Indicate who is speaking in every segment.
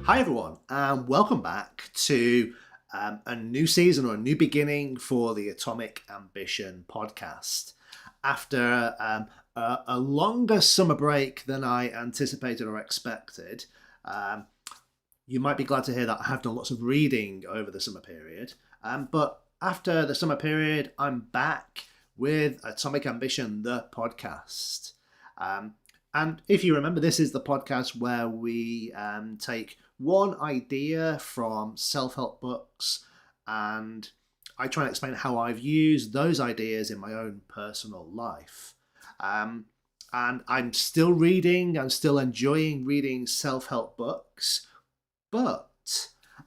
Speaker 1: Hi everyone, and welcome back to a new season or a new beginning for the Atomic Ambition podcast. After a longer summer break than I anticipated or expected, you might be glad to hear that I have done lots of reading over the summer period. But after the summer period, I'm back with Atomic Ambition, the podcast. And if you remember, this is the podcast where we take one idea from self-help books and I try and explain how I've used those ideas in my own personal life. And I'm still enjoying reading self-help books, but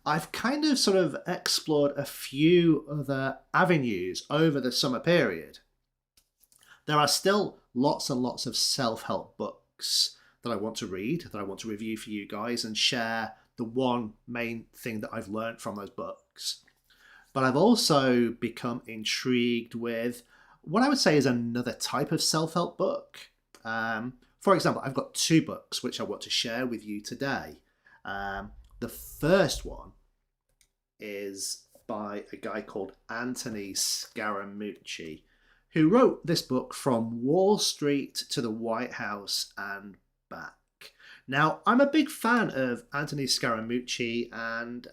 Speaker 1: I've kind of sort of explored a few other avenues over the summer period. There are still lots and lots of self-help books that I want to read, that I want to review for you guys and share the one main thing that I've learned from those books. But I've also become intrigued with what I would say is another type of self-help book. For example, I've got two books which I want to share with you today. The first one is by a guy called Anthony Scaramucci, who wrote this book From Wall Street to the White House and Back. Now, I'm a big fan of Anthony Scaramucci and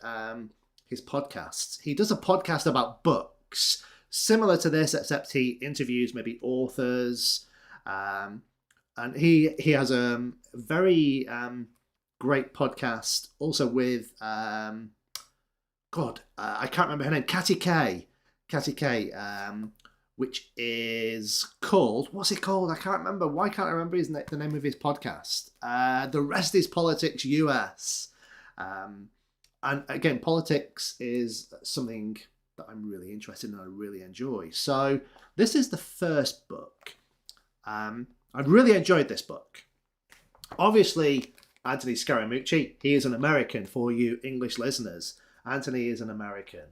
Speaker 1: his podcasts. He does a podcast about books, similar to this, except he interviews maybe authors. And he has a very great podcast also with, I can't remember her name, Catty Kay, which is called, what's it called? I can't remember. Why can't I remember the name of his podcast? The Rest is Politics US. And again, politics is something that I'm really interested in and I really enjoy. So this is the first book. I've really enjoyed this book. Obviously, Anthony Scaramucci, he is an American for you English listeners. Anthony is an American.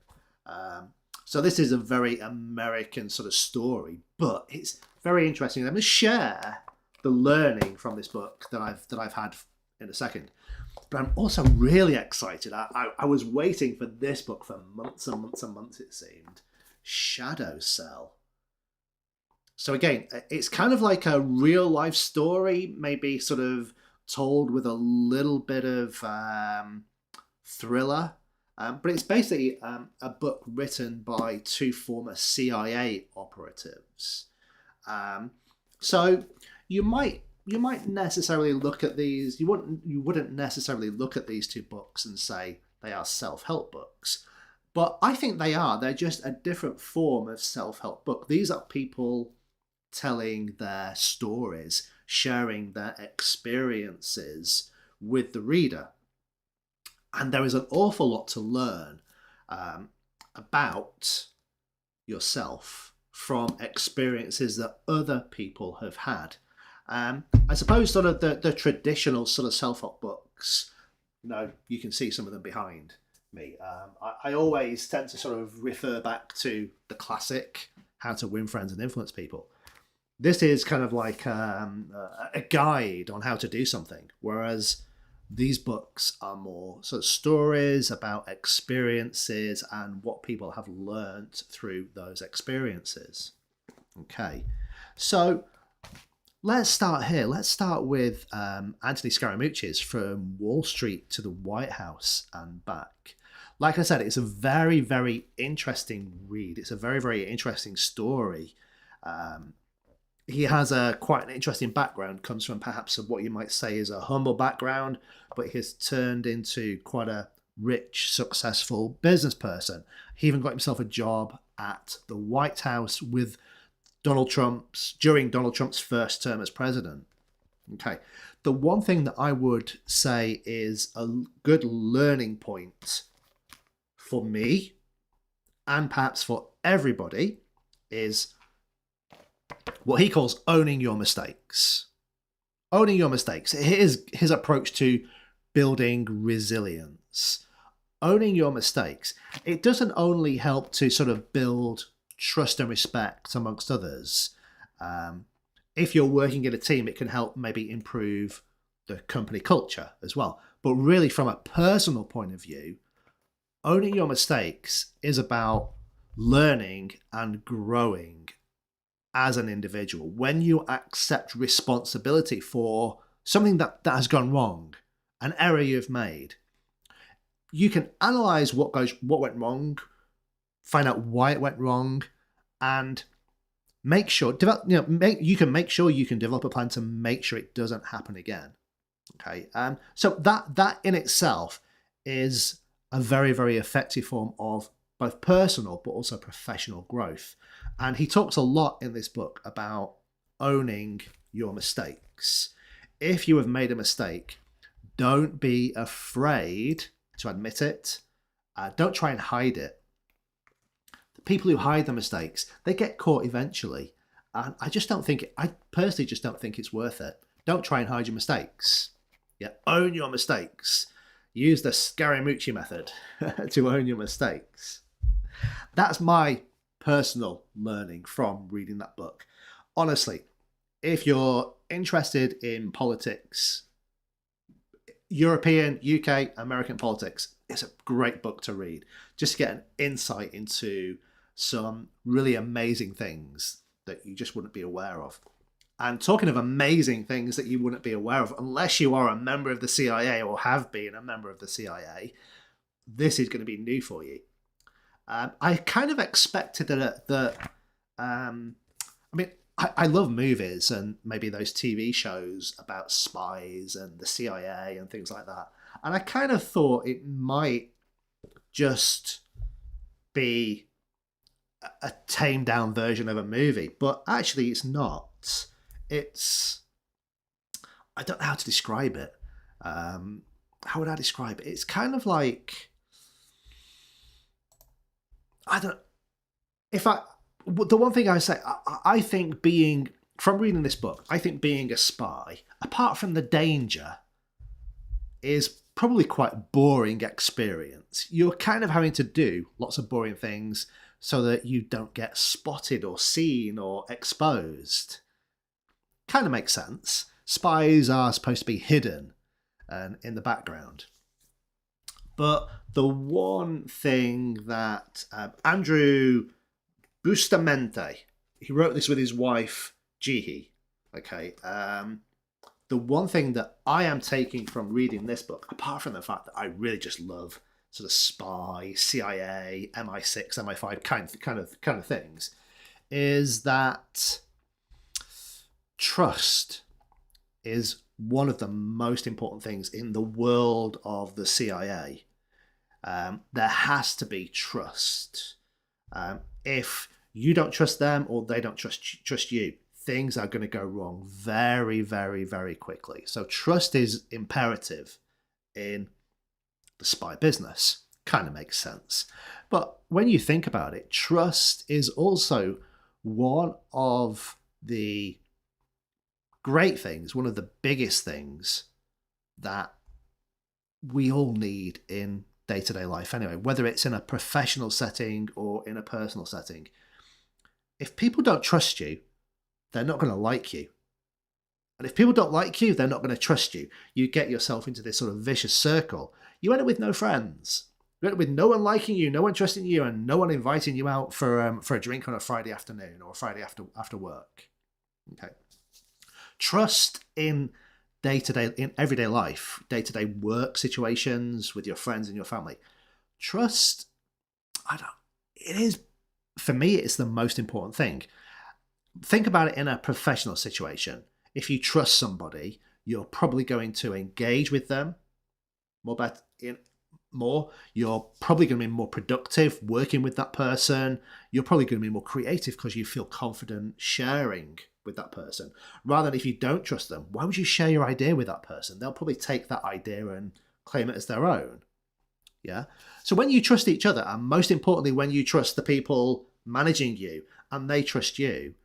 Speaker 1: So this is a very American sort of story, but it's very interesting. I'm going to share the learning from this book that I've had in a second. But I'm also really excited. I was waiting for this book for months and months and months, it seemed. Shadow Cell. So again, it's kind of like a real life story, maybe sort of told with a little bit of thriller. But it's basically a book written by two former CIA operatives. So you might necessarily look at these. You wouldn't necessarily look at these two books and say they are self-help books. But I think they are. They're just a different form of self-help book. These are people telling their stories, sharing their experiences with the reader. And there is an awful lot to learn about yourself from experiences that other people have had. I suppose sort of the traditional sort of self-help books, you can see some of them behind me. I always tend to sort of refer back to the classic How to Win Friends and Influence People. This is kind of like a guide on how to do something, whereas these books are more sort of stories about experiences and what people have learnt through those experiences. Okay, so let's start here. Let's start with Anthony Scaramucci's From Wall Street to the White House and Back. Like I said, it's a very, very interesting read. It's a very, very interesting story. He has quite an interesting background, comes from perhaps what you might say is a humble background, but he has turned into quite a rich, successful business person. He even got himself a job at the White House with during Donald Trump's first term as president. Okay. The one thing that I would say is a good learning point for me and perhaps for everybody is what he calls owning your mistakes. Owning your mistakes. Here's his approach to building resilience. Owning your mistakes. It doesn't only help to sort of build trust and respect amongst others. If you're working in a team, it can help maybe improve the company culture as well. But really, from a personal point of view, owning your mistakes is about learning and growing as an individual. When you accept responsibility for something that has gone wrong, an error you've made, you can analyze what went wrong, find out why it went wrong, and make sure you can make sure you can develop a plan to make sure it doesn't happen again. Okay, so that in itself is a very, very effective form of both personal but also professional growth. And he talks a lot in this book about owning your mistakes. If you have made a mistake, don't be afraid to admit it. Don't try and hide it. The people who hide the mistakes, they get caught eventually. And I personally just don't think it's worth it. Don't try and hide your mistakes. Yeah, own your mistakes. Use the Scaramucci method to own your mistakes. That's my personal learning from reading that book. Honestly, if you're interested in politics, European, UK, American politics, it's a great book to read. Just to get an insight into some really amazing things that you just wouldn't be aware of. And talking of amazing things that you wouldn't be aware of, unless you are a member of the CIA or have been a member of the CIA, this is going to be new for you. I kind of expected I love movies and maybe those TV shows about spies and the CIA and things like that. And I kind of thought it might just be a tamed down version of a movie, but actually it's not. I don't know how to describe it. How would I describe it? It's kind of like, the one thing I say, I think from reading this book, I think being a spy, apart from the danger, is probably quite a boring experience. You're kind of having to do lots of boring things so that you don't get spotted or seen or exposed. Kind of makes sense. Spies are supposed to be hidden and in the background. But the one thing that Andrew Bustamante, he wrote this with his wife, Jihi. Okay. The one thing that I am taking from reading this book, apart from the fact that I really just love sort of spy, CIA, MI6, MI5 kind of things, is that trust is one of the most important things in the world of the CIA. There has to be trust. If you don't trust them or they don't trust you, things are going to go wrong very, very, very quickly. So trust is imperative in the spy business. Kind of makes sense. But when you think about it, trust is also one of the great things, one of the biggest things that we all need in day-to-day life anyway, whether it's in a professional setting or in a personal setting. If people don't trust you, they're not going to like you. And if people don't like you, they're not going to trust you. You get yourself into this sort of vicious circle. You end up with no friends. You end up with no one liking you, no one trusting you, and no one inviting you out for a drink on a Friday afternoon or a Friday after work. Okay. Trust in day-to-day, in everyday life, day-to-day work situations with your friends and your family. Trust, for me, it's the most important thing. Think about it in a professional situation. If you trust somebody, you're probably going to engage with them more. You're probably going to be more productive working with that person. You're probably going to be more creative because you feel confident sharing with that person. Rather than if you don't trust them, why would you share your idea with that person? They'll probably take that idea and claim it as their own. Yeah. So when you trust each other, and most importantly, when you trust the people managing you and they trust you,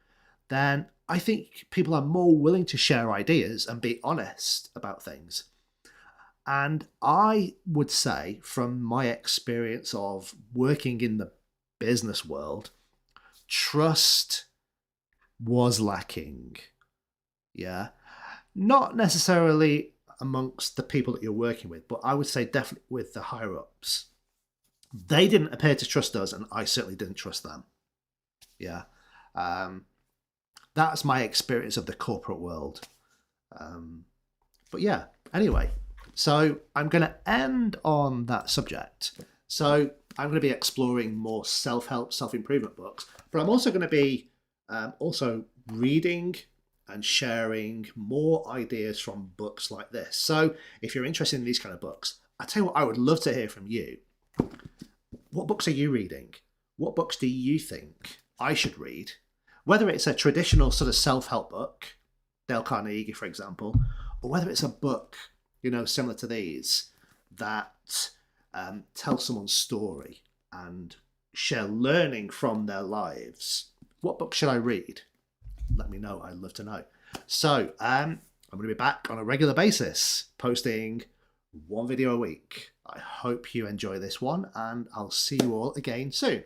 Speaker 1: then I think people are more willing to share ideas and be honest about things. And I would say, from my experience of working in the business world, trust was lacking. Yeah. Not necessarily amongst the people that you're working with, but I would say definitely with the higher ups. They didn't appear to trust us, and I certainly didn't trust them. Yeah. That's my experience of the corporate world. But yeah, anyway, so I'm going to end on that subject. So I'm going to be exploring more self-help, self-improvement books, but I'm also going to be also reading and sharing more ideas from books like this. So if you're interested in these kind of books, I tell you what, I would love to hear from you. What books are you reading? What books do you think I should read? Whether it's a traditional sort of self-help book, Dale Carnegie, for example, or whether it's a book, similar to these, that tells someone's story and share learning from their lives. What book should I read? Let me know. I'd love to know. So I'm going to be back on a regular basis, posting one video a week. I hope you enjoy this one, and I'll see you all again soon.